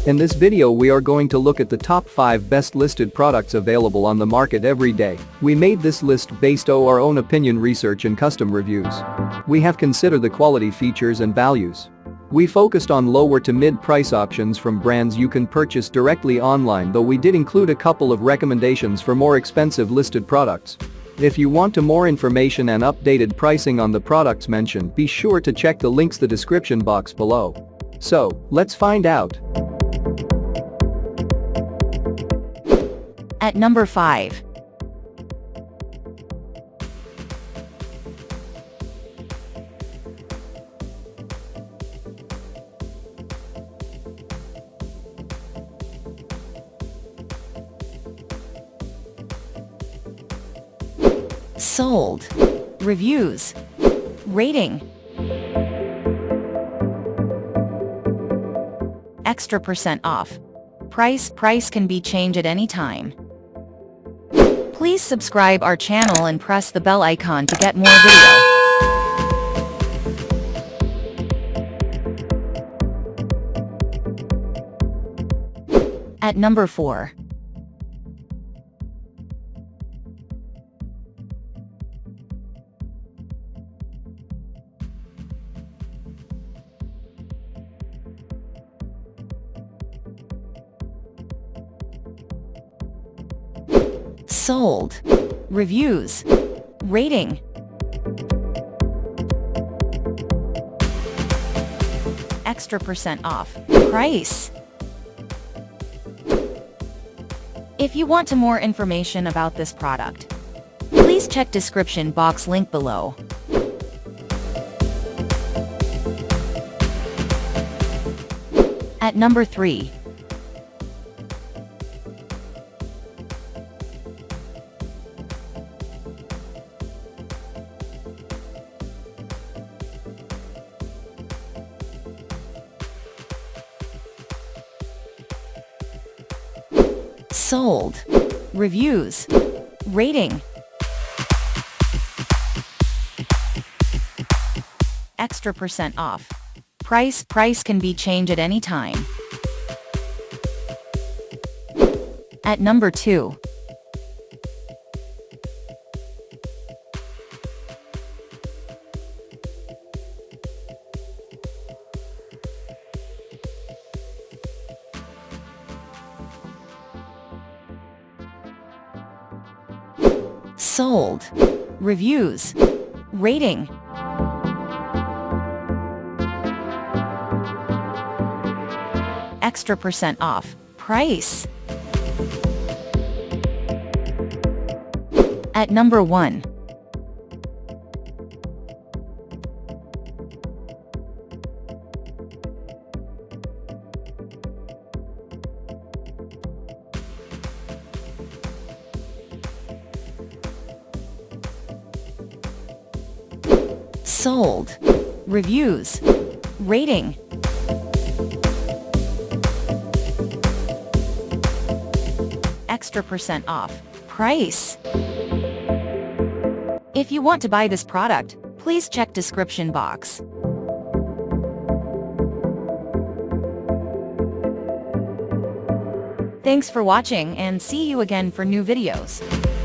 In this video we are going to look at the top 5 best listed products available on the market every day. We made this list based on our own opinion research and custom reviews. We have considered the quality features and values. We focused on lower to mid price options from brands you can purchase directly online, though we did include a couple of recommendations for more expensive listed products. If you want more information and updated pricing on the products mentioned, be sure to check the links in the description box below. So, let's find out. At number 5. Sold. Reviews. Rating. Extra % off. Price can be changed at any time. Please subscribe our channel and press the bell icon to get more video. At number 4. Sold. Reviews. Rating. Extra % off. Price. If you want more information about this product, please check description box link below. At number 3. Sold. Reviews. Rating. Extra % off. Price can be changed at any time. At number 2. Sold. Reviews. Rating. Extra % off. Price. At number 1. Sold. Reviews. Rating. Extra % off. Price. If you want to buy this product, please check description box. Thanks for watching and see you again for new videos.